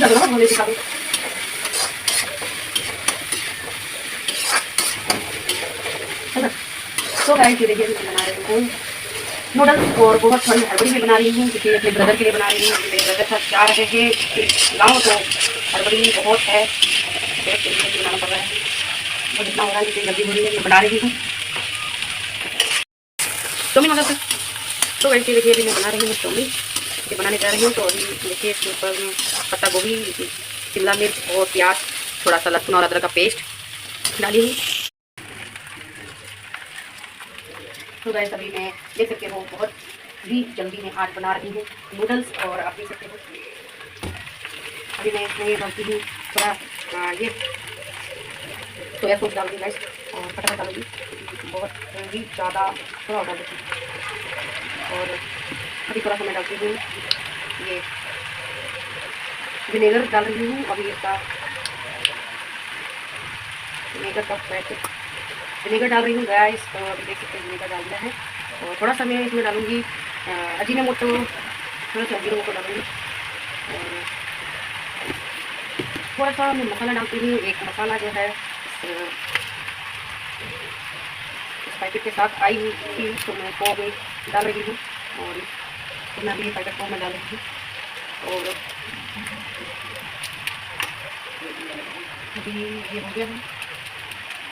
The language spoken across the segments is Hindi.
दिखा दो। तो गाइस ये देखिए मैं बना रही हूँ नूडल्स और बहुत थोड़ी हड़बड़ी में बना रही हूँ क्योंकि अपने ब्रदर के लिए बना रही हूँ। मेरे ब्रदर साथ जा रहे हैं गाँव, तो हड़बड़ी बहुत है, बनाना पड़ रहा है और जितना हो रहा है जितनी जल्दी हो रही है मैं बना रही हूँ। चाउमीन मसाला तो गाइस ये देखिए अभी मैं बना रही हूँ चाउमीन, ये बनाने जा रही हूँ। तो अभी देखिए इसके ऊपर मैं पत्ता गोभी, शिमला मिर्च और प्याज, थोड़ा सा लहसुन और अदरक का पेस्ट डाली हूँ। तो गाइस अभी मैं देख सकते हो बहुत ही जल्दी मैं आज बना रही हूँ नूडल्स, और आप देख सकते हो अभी मैं इसमें डालती हूँ थोड़ा ये सोया सॉस डाल दूँगी गाइस, और फटाफट डालूंगी बहुत ही ज़्यादा थोड़ा डाल देती हूँ। और अभी थोड़ा सा मैं डालती हूँ ये विनेगर डाल रही हूँ, अभी इसका विनेगर का पैकेट विनेगर डाल रही हूँ गाइस। तो अभी देख सकते हैं विनेगर डाल दिया है, और थोड़ा सा मैं इसमें डालूंगी अजीनोमोटो, थोड़ा सा अजीनोमोटो डालूंगी, और थोड़ा सा मैं मसाला डालती हूँ। एक मसाला जो है इस पैकेट के साथ आई हुई थी, तो मैं वो भी डाल रही हूँ, और मैं भी पैकेट को मैं डाल रही हूँ। और अभी ये हो गया है,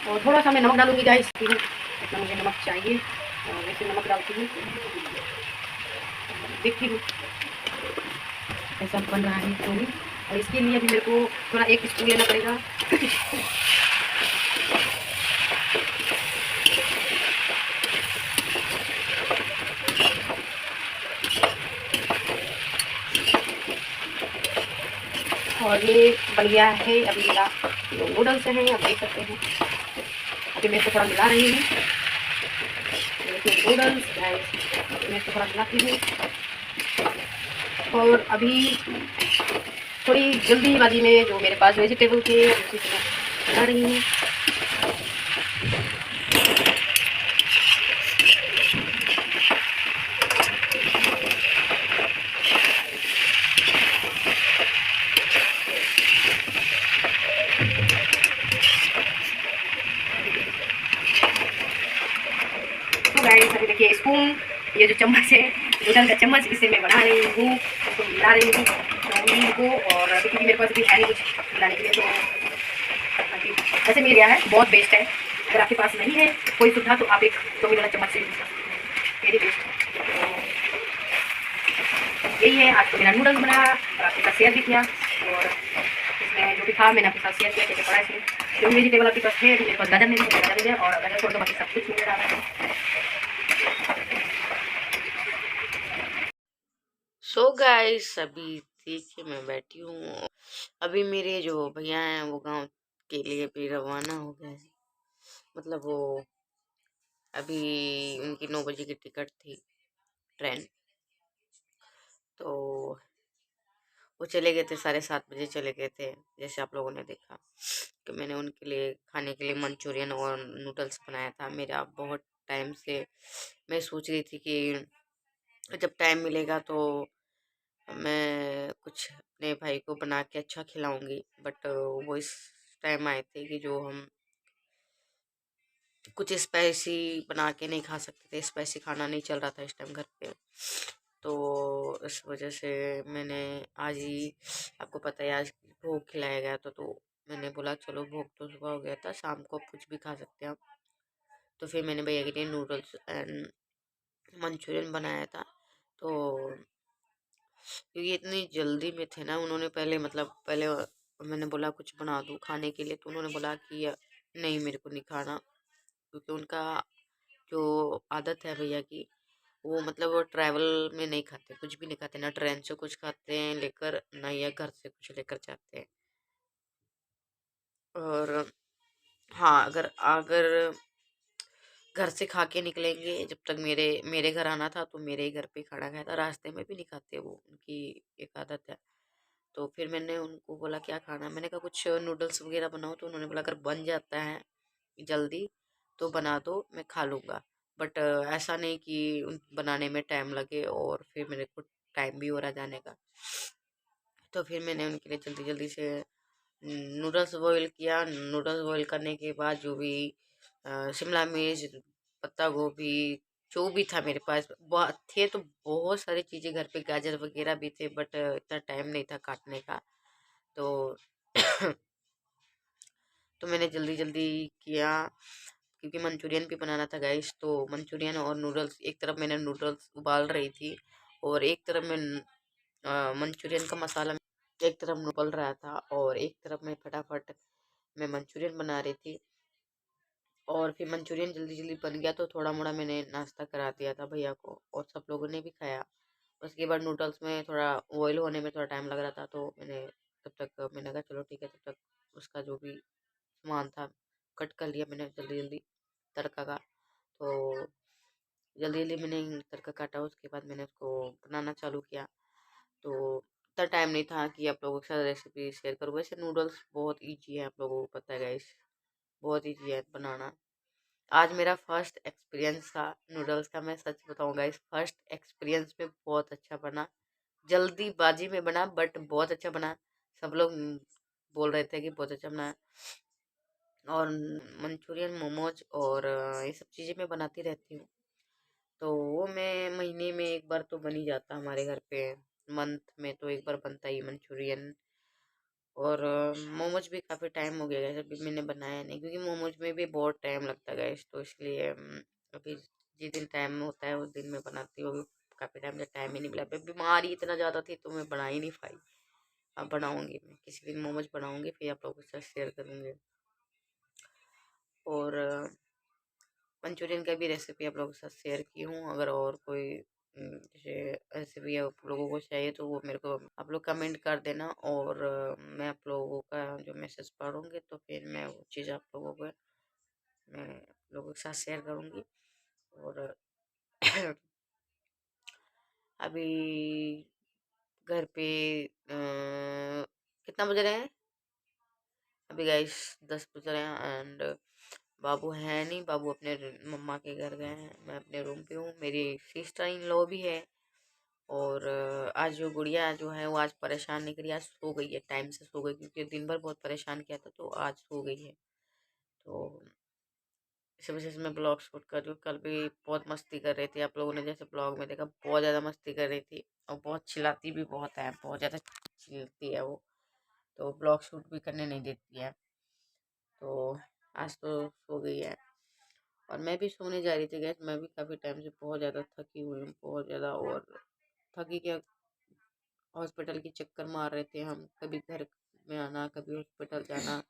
और थोड़ा सा मैं नमक डालूंगी गाइस, जितना मुझे नमक चाहिए, और वैसे नमक डालती हूँ। देखती हूँ ऐसा बन रहा है तो, और इसके लिए भी मेरे को थोड़ा 1 स्पून लेना पड़ेगा। और ये बन गया है अभी मेरा जो नूडल्स हैं, आप देख सकते हैं। अभी मैं इसको थोड़ा मिला रही हूँ, नूडल्स मैं इसको थोड़ा मिलाती हूँ, और अभी थोड़ी जल्दीबाजी में जो मेरे पास वेजिटेबल थे उसी से मैं बना रही हूँ। तो गाइस अभी देखिए स्पून, ये जो चम्मच है नूडल का चम्मच, इससे मैं बना रही हूँ, इसको मिला रही हूँ चाउमीन को। और क्योंकि मेरे पास भी है नहीं कुछ मिलाने के लिए, तो वैसे मेरे यहाँ है बहुत बेस्ट है। अगर आपके पास नहीं है कोई सुविधा तो आप एक चाउमीन वाला चम्मच से यूज कर सकते हैं, वेरी बेस्ट। यही है आज तो मेरा नूडल्स बना और आपके साथ शेयर भी किया, और इसमें जो भी था मैंने आपके साथ शेयर किया कैसे पड़ा इसमें। जो भी वेजिटेबल आपके पास है, मेरे पास गाजर नहीं है, गाजर नहीं है, और गाजर छोड़ दो बाकी सब कुछ नजर आ रहा है। सो गाइस अभी देखिए मैं बैठी हूँ। अभी मेरे जो भैया हैं वो गांव के लिए भी रवाना हो गए हैं। मतलब वो अभी उनकी 9 बजे की टिकट थी ट्रेन, तो वो चले गए थे 7:30 बजे चले गए थे। जैसे आप लोगों ने देखा कि मैंने उनके लिए खाने के लिए मंचूरियन और नूडल्स बनाया था। मेरा बहुत टाइम से मैं सोच रही थी कि जब टाइम मिलेगा तो मैं कुछ अपने भाई को बना के अच्छा खिलाऊंगी, बट वो इस टाइम आए थे कि जो हम कुछ स्पाइसी बना के नहीं खा सकते थे, स्पाइसी खाना नहीं चल रहा था इस टाइम घर पे। तो इस वजह से मैंने आज ही, आपको पता है आज भोग खिलाया गया था, तो मैंने बोला चलो भोग तो सुबह हो गया था, शाम को कुछ भी खा सकते हैं हम। तो फिर मैंने भैया के लिए नूडल्स एंड मंचूरियन बनाया था। तो क्योंकि इतनी जल्दी में थे ना, उन्होंने पहले मैंने बोला कुछ बना दूँ खाने के लिए, तो उन्होंने बोला कि नहीं मेरे को नहीं खाना, क्योंकि उनका जो आदत है भैया की, वो वो ट्रैवल में नहीं खाते, कुछ भी नहीं खाते, ना ट्रेन से कुछ खाते हैं लेकर, ना या घर से कुछ लेकर जाते हैं। और हाँ, अगर अगर घर से खा के निकलेंगे, जब तक मेरे मेरे घर आना था तो मेरे ही घर पे खाना खाया था, रास्ते में भी नहीं खाते वो, उनकी एक आदत है। तो फिर मैंने उनको बोला क्या खाना, मैंने कहा कुछ नूडल्स वगैरह बनाओ, तो उन्होंने बोला अगर बन जाता है जल्दी तो बना दो, मैं खा लूँगा, बट ऐसा नहीं कि बनाने में टाइम लगे और फिर मेरे को टाइम भी हो रहा जाने का। तो फिर मैंने उनके लिए जल्दी जल्दी से नूडल्स बॉईल किया। नूडल्स बॉईल करने के बाद जो भी शिमला मिर्च, पत्ता गोभी, जो भी था मेरे पास बहुत थे, तो बहुत सारी चीज़ें घर पे, गाजर वगैरह भी थे, बट इतना टाइम नहीं था काटने का। तो तो मैंने जल्दी जल्दी किया, क्योंकि मंचूरियन भी बनाना था गाइस। तो मंचूरियन और नूडल्स, एक तरफ मैंने नूडल्स उबाल रही थी और एक तरफ मैं मंचूरियन का मसाला, एक तरफ उबल रहा था और एक तरफ मैं फटाफट मैं मंचूरियन बना रही थी। और फिर मंचूरियन जल्दी जल्दी बन गया, तो थोड़ा मोड़ा मैंने नाश्ता करा दिया था भैया को और सब लोगों ने भी खाया। उसके बाद नूडल्स में थोड़ा बॉयल होने में थोड़ा टाइम लग रहा था, तो मैंने तब तक मैंने कहा चलो ठीक है, तब तक उसका जो भी सामान था कट कर लिया मैंने जल्दी जल्दी तड़का का। तो जल्दी जल्दी मैंने तड़का काटा, उसके बाद मैंने उसको बनाना चालू किया। तो इतना टाइम नहीं था कि आप लोगों के साथ रेसिपी शेयर करूँ। वैसे नूडल्स बहुत ईजी है, आप लोगों को पता है गाइस, बहुत ईजी है बनाना। आज मेरा फर्स्ट एक्सपीरियंस था नूडल्स का, मैं सच बताऊँ गाइस, फर्स्ट एक्सपीरियंस में बहुत अच्छा बना। जल्दीबाजी में बना बट बहुत अच्छा बना। सब लोग बोल रहे थे कि बहुत अच्छा बना। और मंचूरियन, मोमोज और ये सब चीज़ें मैं बनाती रहती हूँ। तो वो मैं महीने में एक बार तो बन ही जाता हमारे घर पे। मंथ में तो एक बार बनता ही मंचूरियन। और मोमोज भी काफ़ी टाइम हो गया है अभी मैंने बनाया नहीं, क्योंकि मोमोज में भी बहुत टाइम लगता है गैस, तो इसलिए अभी जिस दिन टाइम होता है उस दिन मैं बनाती हूँ। अभी काफ़ी टाइम से टाइम ही नहीं मिला, अभी बीमारी इतना ज़्यादा थी तो मैं बना ही नहीं पाई। अब बनाऊँगी, मैं किसी दिन मोमोज बनाऊँगी, फिर आप लोगों के साथ शेयर करूँगी। और मंचूरियन का भी रेसिपी आप लोगों के साथ शेयर की हूँ। अगर और कोई जैसे रेसिपी आप लोगों को चाहिए तो वो मेरे को आप लोग कमेंट कर देना, और मैं आप लोगों का जो मैसेज पढ़ूँगी तो फिर मैं वो चीज़ आप लोगों को मैं आप लोगों के साथ शेयर करूँगी। और अभी घर पे कितना बज रहे हैं अभी गाइस? 10 बज रहे हैं। एंड बाबू है नहीं, बाबू अपने मम्मा के घर गए हैं, मैं अपने रूम पे हूँ। मेरी सिस्टर इन लॉ भी है। और आज जो गुड़िया जो है वो आज परेशान नहीं करी, आज सो गई है, टाइम से सो गई, क्योंकि दिन भर बहुत परेशान किया था, तो आज सो गई है। तो इस वजह से मैं ब्लॉग शूट कर रही हूँ। कल भी बहुत मस्ती कर रही थी, आप लोगों ने जैसे ब्लॉग में देखा, बहुत ज़्यादा मस्ती कर रही थी और बहुत चिल्लाती भी बहुत है, बहुत ज़्यादा चिल्लाती है वो, तो ब्लॉग शूट भी करने नहीं देती है। तो आज तो सो गई है और मैं भी सोने जा रही थी गैस। मैं भी काफ़ी टाइम से बहुत ज़्यादा थकी हुई हूँ, बहुत ज़्यादा। और थकी क्या, हॉस्पिटल के चक्कर मार रहे थे हम, कभी घर में आना, कभी हॉस्पिटल जाना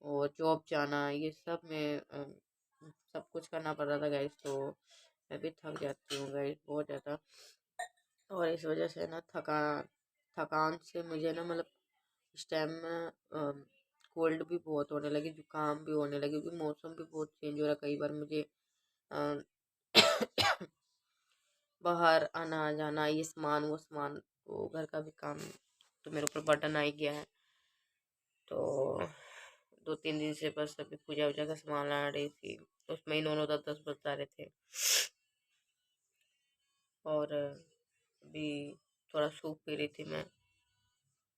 और जॉब जाना, ये सब में सब कुछ करना पड़ रहा था गाइस। तो मैं भी थक जाती हूँ गाइस बहुत ज़्यादा। और इस वजह से ना थकान से मुझे ना, मतलब इस टाइम में कोल्ड भी बहुत होने लगी, जुकाम भी होने लगी, क्योंकि मौसम भी बहुत चेंज हो रहा है। कई बार मुझे अ, बाहर आना जाना, ये सामान वो सामान, तो घर का भी काम तो मेरे ऊपर बर्डन आ ही गया है। तो 2-3 दिन से बस अभी पूजा वूजा का सामान ला रही थी, उसमें ही 9-9 10-10 बता रहे थे। और अभी थोड़ा सूप पी रही थी मैं,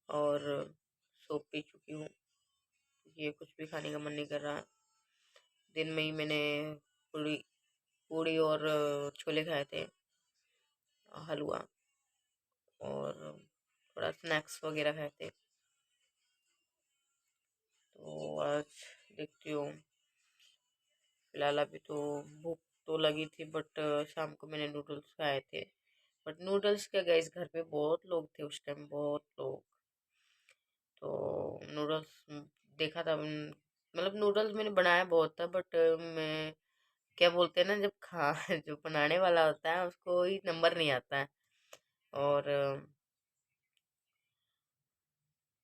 और सूप पी चुकी हूँ, ये कुछ भी खाने का मन नहीं कर रहा। दिन में ही मैंने पूड़ी पूड़ी और छोले खाए थे, हलवा, और थोड़ा स्नैक्स वगैरह खाए थे। तो आज देखती हूँ, फिलहाल अभी तो भूख तो लगी थी, बट शाम को मैंने नूडल्स खाए थे। बट नूडल्स क्या गैस, घर पे बहुत लोग थे उस टाइम, बहुत लोग। तो नूडल्स देखा था, मतलब नूडल्स मैंने बनाया बहुत था, बट मैं क्या बोलते हैं ना, जब खा जो बनाने वाला होता है उसको ही नंबर नहीं आता है। और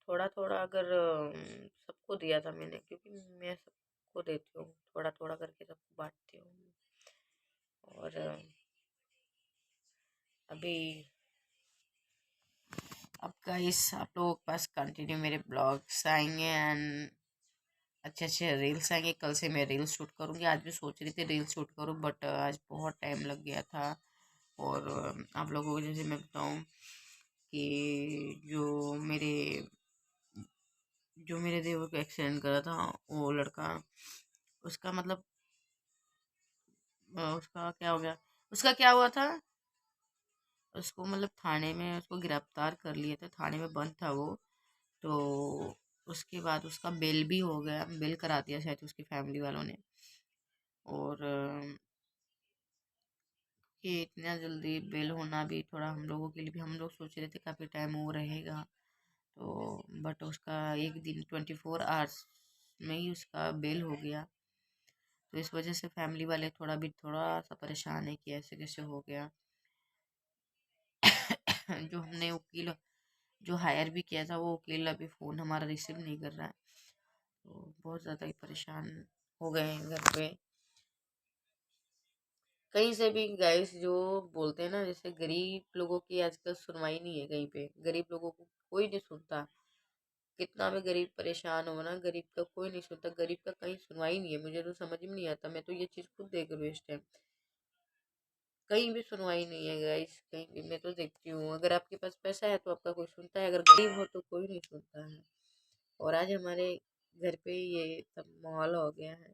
थोड़ा थोड़ा अगर सबको दिया था मैंने, क्योंकि मैं सबको देती हूँ, थोड़ा थोड़ा करके सबको बांटती हूँ। और अभी अब गाइस आप लोगों के पास कंटिन्यू मेरे ब्लॉग्स आएंगे एंड अच्छे अच्छे रील्स आएंगे। कल से मैं रील्स शूट करूँगी, आज भी सोच रही थी रील्स शूट करूँ, बट आज बहुत टाइम लग गया था। और आप लोगों को जैसे मैं बताऊँ कि जो मेरे देवर को एक्सीडेंट करा था, वो लड़का, उसका मतलब उसका क्या हो गया, उसका क्या हुआ था, उसको मतलब थाने में उसको गिरफ्तार कर लिए थे, थाने में बंद था वो। तो उसके बाद उसका बेल भी हो गया, बेल करा दिया शायद उसकी फैमिली वालों ने। और कि इतना जल्दी बेल होना भी थोड़ा हम लोगों के लिए भी, हम लोग सोच रहे थे काफ़ी टाइम वो रहेगा, तो बट उसका एक दिन 24 आवर्स में ही उसका बेल हो गया। तो इस वजह से फैमिली वाले थोड़ा सा परेशान है कि ऐसे कैसे हो गया। जो हमने वकील जो हायर भी किया था, वो वकील अभी फ़ोन हमारा रिसीव नहीं कर रहा है। तो बहुत ज़्यादा ही परेशान हो गए हैं घर पे। कहीं से भी गाइस जो बोलते हैं ना, जैसे गरीब लोगों की आजकल सुनवाई नहीं है कहीं पे, गरीब लोगों को कोई नहीं सुनता। कितना भी गरीब परेशान हो ना, गरीब का कोई नहीं सुनता, गरीब का कहीं सुनवाई नहीं है। मुझे तो समझ में नहीं आता, मैं तो ये चीज़ खुद देख रही हूँ इस टाइम, कहीं भी सुनवाई नहीं है गाइस, कहीं भी। मैं तो देखती हूँ, अगर आपके पास पैसा है तो आपका कोई सुनता है, अगर गरीब हो तो कोई नहीं सुनता है। और आज हमारे घर पे ये सब माहौल हो गया है,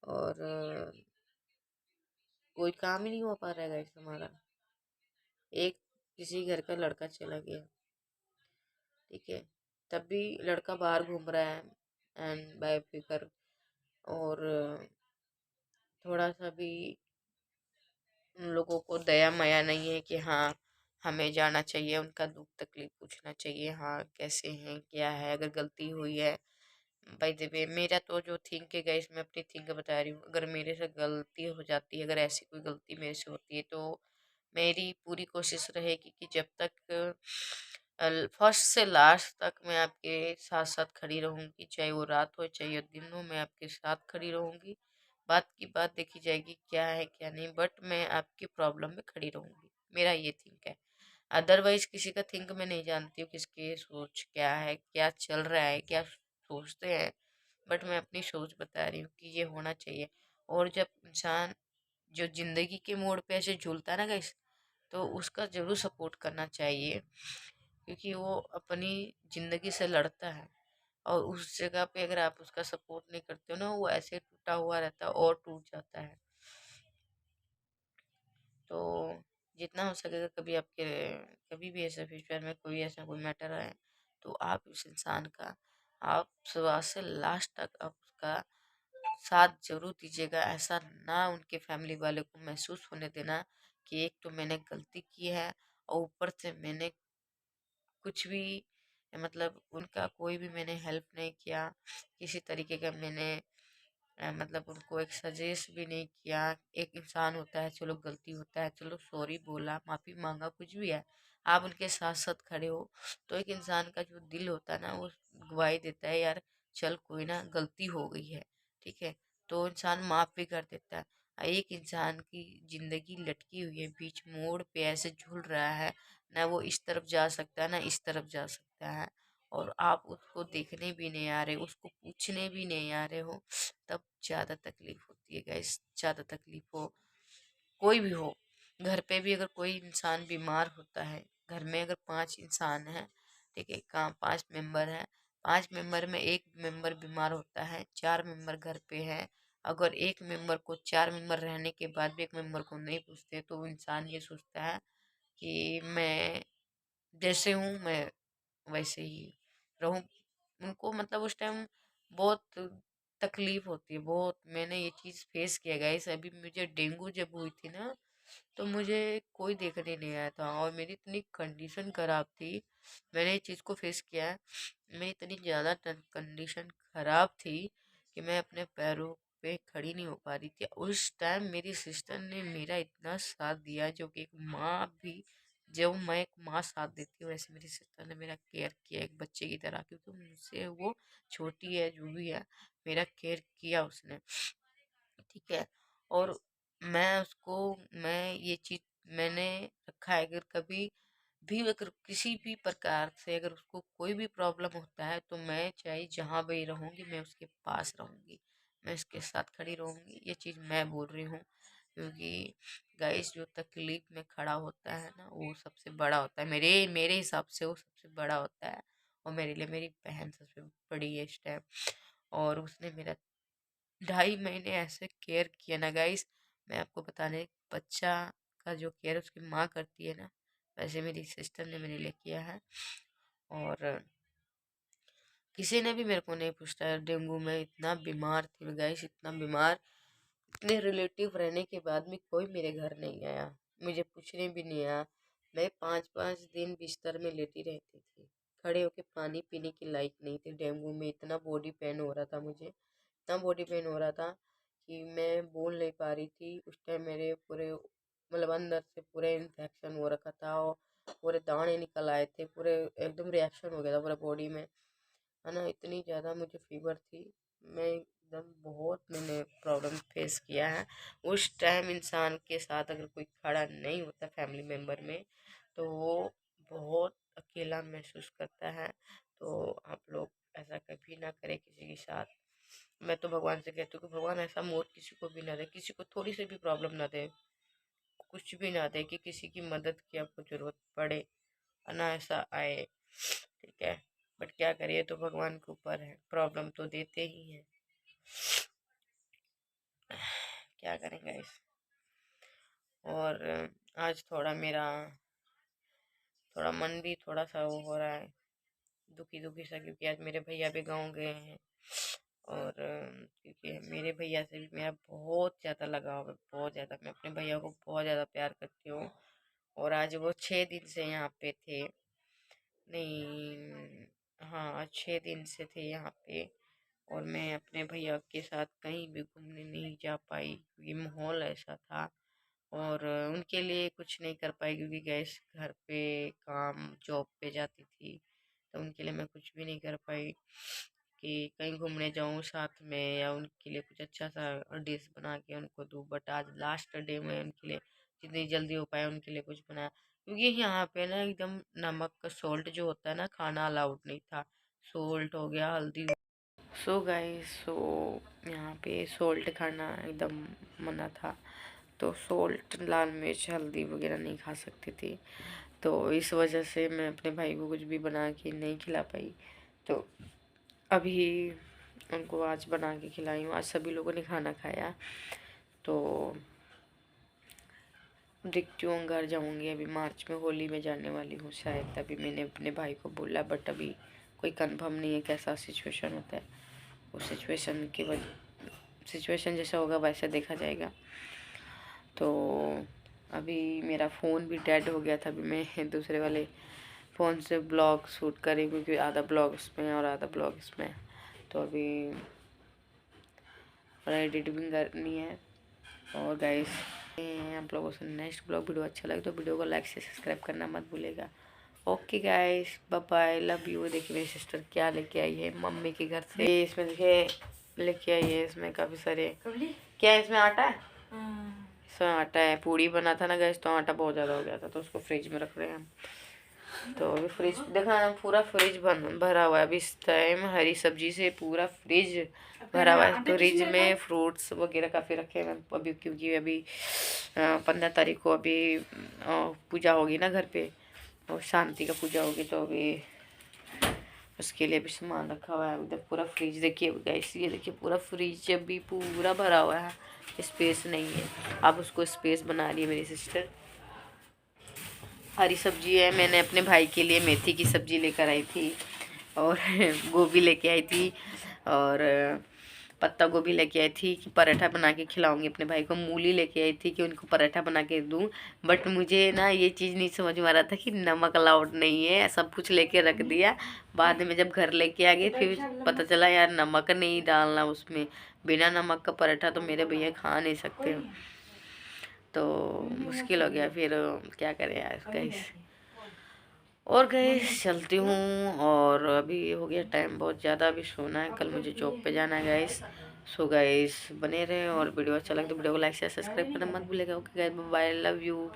और कोई काम ही नहीं हो पा रहा है गाइस हमारा। एक किसी घर का लड़का चला गया, ठीक है, तब भी लड़का बाहर घूम रहा है एंड बाय फिकर। और थोड़ा सा भी उन लोगों को दया माया नहीं है कि हाँ हमें जाना चाहिए, उनका दुख तकलीफ पूछना चाहिए, हाँ कैसे हैं क्या है, अगर गलती हुई है। बाय द वे मेरा तो जो थिंक है गाइस, मैं अपनी थिंक बता रही हूँ, अगर मेरे से गलती हो जाती है, अगर ऐसी कोई गलती मेरे से होती है, तो मेरी पूरी कोशिश रहेगी कि जब तक फर्स्ट से लास्ट तक मैं आपके साथ साथ खड़ी रहूंगी, चाहे वो रात हो चाहे वो दिन हो, मैं आपके साथ खड़ी रहूंगी। बात की बात देखी जाएगी क्या है क्या नहीं, बट मैं आपकी प्रॉब्लम में खड़ी रहूंगी, मेरा ये थिंक है। अदरवाइज किसी का थिंक मैं नहीं जानती हूँ, किसकी सोच क्या है, क्या चल रहा है, क्या सोचते हैं, बट मैं अपनी सोच बता रही हूँ कि ये होना चाहिए। और जब इंसान जो जिंदगी के मोड़ पे ऐसे झूलता है ना गाइस, तो उसका जरूर सपोर्ट करना चाहिए, क्योंकि वो अपनी जिंदगी से लड़ता है। और उस जगह पे अगर आप उसका सपोर्ट नहीं करते हो ना, वो ऐसे टूटा हुआ रहता है और टूट जाता है। तो जितना हो सकेगा, कभी भी ऐसा फ्यूचर में कोई ऐसा कोई मैटर आए, तो आप उस इंसान का, आप सुबह से लास्ट तक आप उसका साथ जरूर दीजिएगा। ऐसा ना उनके फैमिली वाले को महसूस होने देना कि एक तो मैंने गलती की है, और ऊपर से मैंने कुछ भी, मतलब उनका कोई भी मैंने हेल्प नहीं किया, किसी तरीके का मैंने मतलब उनको एक सजेस्ट भी नहीं किया। एक इंसान होता है, चलो गलती होता है, चलो सॉरी बोला, माफ़ी मांगा, कुछ भी है, आप उनके साथ साथ खड़े हो, तो एक इंसान का जो दिल होता है ना, वो गवाही देता है यार, चल कोई ना, गलती हो गई है, ठीक है, तो इंसान माफ़ भी कर देता है। एक इंसान की जिंदगी लटकी हुई है बीच मोड़ पे, ऐसे झूल रहा है, ना वो इस तरफ जा सकता है ना इस तरफ जा सकता है, और आप उसको देखने भी नहीं आ रहे, उसको पूछने भी नहीं आ रहे हो, तब ज़्यादा तकलीफ होती है गाइस। ज़्यादा तकलीफ हो, कोई भी हो, घर पे भी अगर कोई इंसान बीमार होता है, घर में अगर 5 इंसान हैं, ठीक है, काम 5 मेंबर हैं, 5 मेंबर में एक मेंबर बीमार होता है, 4 मेंबर घर पे हैं, अगर एक मेंबर को 4 मेंबर रहने के बाद भी एक मेंबर को नहीं पूछते, तो वो इंसान ये सोचता है कि मैं जैसे हूँ मैं वैसे ही रहूँ। उनको मतलब उस टाइम बहुत तकलीफ होती है, बहुत। मैंने ये चीज़ फेस किया गाइस, अभी मुझे डेंगू जब हुई थी ना, तो मुझे कोई देखने नहीं आया था, और मेरी इतनी कंडीशन खराब थी, मैंने ये चीज़ को फेस किया है। मेरी इतनी ज़्यादा कंडीशन खराब थी कि मैं अपने पैरों पे खड़ी नहीं हो पा रही थी। उस टाइम मेरी सिस्टर ने मेरा इतना साथ दिया, जो कि एक माँ भी, जब मैं एक माँ साथ देती हूँ, वैसे मेरी सिस्टर ने मेरा केयर किया एक बच्चे की तरह, क्योंकि मुझसे वो छोटी है, जो भी है, मेरा केयर किया उसने, ठीक है। और मैं उसको, मैं ये चीज मैंने रखा है, अगर कभी भी अगर किसी भी प्रकार से अगर उसको कोई भी प्रॉब्लम होता है, तो मैं चाहे जहाँ भी रहूंगी, मैं उसके पास रहूंगी, मैं उसके साथ खड़ी रहूंगी, ये चीज मैं बोल रही हूँ। क्योंकि गाइस जो तकलीफ में खड़ा होता है ना वो सबसे बड़ा होता है, मेरे मेरे हिसाब से वो सबसे बड़ा होता है। और मेरे लिए मेरी बहन सबसे बड़ी है इस टाइम। और उसने मेरा 2.5 महीने ऐसे केयर किया ना गाइस, मैं आपको बता दें, बच्चा का जो केयर उसकी माँ करती है ना, वैसे मेरी सिस्टर ने मेरे लिए किया है। और किसी ने भी मेरे को नहीं पूछा, डेंगू में इतना बीमार थी मैं गाइस, इतना बीमार, इतने रिलेटिव रहने के बाद भी कोई मेरे घर नहीं आया, मुझे पूछने भी नहीं आया। मैं 5-5 दिन बिस्तर में लेटी रहती थी, खड़े होके पानी पीने की लायक नहीं थी। डेंगू में इतना बॉडी पेन हो रहा था मुझे, इतना बॉडी पेन हो रहा था कि मैं बोल नहीं पा रही थी। उस टाइम मेरे पूरे मतलब अंदर से पूरे इन्फेक्शन हो रखा था और पूरे दाने निकल आए थे, पूरे एकदम रिएक्शन हो गया था पूरा बॉडी में, है ना। इतनी ज़्यादा मुझे फीवर थी, मैं एकदम बहुत मैंने प्रॉब्लम फेस किया है। उस टाइम इंसान के साथ अगर कोई खड़ा नहीं होता फैमिली मेम्बर में तो वो बहुत अकेला महसूस करता है। तो आप लोग ऐसा कभी ना करें किसी के साथ। मैं तो भगवान से कहती हूँ कि भगवान ऐसा मौत किसी को भी ना दे, किसी को थोड़ी सी भी प्रॉब्लम ना दे, कुछ भी ना दे कि किसी की मदद की आपको जरूरत पड़े, है ना, ऐसा आए। ठीक है, बट क्या करिए, तो भगवान के ऊपर है, प्रॉब्लम तो देते ही हैं, क्या करेंगे इस। और आज थोड़ा मेरा थोड़ा मन भी थोड़ा सा वो हो रहा है, दुखी दुखी सा, क्योंकि आज मेरे भैया भी गाँव गए हैं। और क्योंकि मेरे भैया से भी मेरा बहुत ज़्यादा लगाव है, बहुत ज़्यादा, मैं अपने भैया को बहुत ज़्यादा प्यार करती हूँ। और आज वो 6 दिन से यहाँ पे थे, नहीं, हाँ, आज 6 दिन से थे यहाँ पे। और मैं अपने भैया के साथ कहीं भी घूमने नहीं जा पाई क्योंकि माहौल ऐसा था। और उनके लिए कुछ नहीं कर पाई क्योंकि गैस घर पे काम, जॉब पे जाती थी, तो उनके लिए मैं कुछ भी नहीं कर पाई कि कहीं घूमने जाऊं साथ में या उनके लिए कुछ अच्छा सा डिश बना के उनको दूं। बट आज लास्ट डे में उनके लिए जितनी जल्दी हो पाया उनके लिए कुछ बनाया, क्योंकि यहाँ पे ना एकदम नमक का सॉल्ट जो होता है ना, खाना अलाउड नहीं था। सोल्ट हो गया, हल्दी। सो गाइस, सो यहाँ पे सोल्ट खाना एकदम मना था, तो सोल्ट, लाल मिर्च, हल्दी वगैरह नहीं खा सकती थी। तो इस वजह से मैं अपने भाई को कुछ भी बना के नहीं खिला पाई। तो अभी उनको आज बना के खिलाई हूँ, आज सभी लोगों ने खाना खाया। तो देखती हूँ, घर जाऊँगी, अभी मार्च में होली में जाने वाली हूँ शायद, तभी मैंने अपने भाई को बोला, बट अभी कोई कंफर्म नहीं है कैसा सिचुएशन होता है। उस सिचुएशन के वजह, सिचुएशन जैसा होगा वैसा देखा जाएगा। तो अभी मेरा फ़ोन भी डेड हो गया था, अभी मैं दूसरे वाले फ़ोन से ब्लॉग शूट करी क्योंकि आधा ब्लॉग इसमें और आधा ब्लॉग इसमें। तो अभी एडिटिंग करनी है। और गाइस, आप लोगों से नेक्स्ट ब्लॉग वीडियो अच्छा लगे तो वीडियो को लाइक से सब्सक्राइब करना मत भूलेगा। Okay guys, bye bye, love you. देखिए मेरी सिस्टर क्या लेके आई है मम्मी के घर से, इसमें देखिए लेके आई है, इसमें काफ़ी सारे, क्या है इसमें, आटा है, इसमें आटा है। पूड़ी बना था ना गैस, तो आटा बहुत ज़्यादा हो गया था, तो उसको फ्रिज में रख रहे हैं हम। तो अभी फ्रिज देखा, पूरा फ्रिज भरा हुआ है अभी इस टाइम, हरी सब्जी से पूरा फ्रिज भरा हुआ है। तो फ्रिज में फ्रूट्स वगैरह काफ़ी रखे हैं अभी, क्योंकि अभी 15 तारीख को अभी पूजा होगी ना घर पे, और शांति का पूजा होगी, तो अभी उसके लिए भी सामान रखा हुआ है उधर। पूरा फ्रिज देखिए गाइस, ये देखिए पूरा फ्रिज अभी पूरा भरा हुआ है, स्पेस नहीं है। अब उसको स्पेस बना रही है मेरी सिस्टर। हरी सब्जी है, मैंने अपने भाई के लिए मेथी की सब्जी लेकर आई थी, और गोभी लेके आई थी, और पत्ता गोभी लेके आई थी कि पराठा बना के खिलाऊंगी अपने भाई को। मूली लेके आई थी कि उनको पराठा बना के दूं। बट मुझे ना ये चीज़ नहीं समझ में आ रहा था कि नमक अलाउड नहीं है, सब कुछ लेके रख दिया। बाद में जब घर लेके आ गई फिर पता चला यार नमक नहीं डालना उसमें, बिना नमक का पराठा तो मेरे भैया खा नहीं सकते, तो मुश्किल हो गया। फिर क्या करें यार गाइस। और गाइस चलती हूँ, और अभी हो गया टाइम बहुत ज़्यादा, अभी सोना है, कल मुझे जॉब पे जाना है गाइस। सो गाइस बने रहे, और वीडियो अच्छा लगे तो वीडियो को लाइक शेयर सब्सक्राइब करना मत भूलिएगा। Okay guys, bye, love you.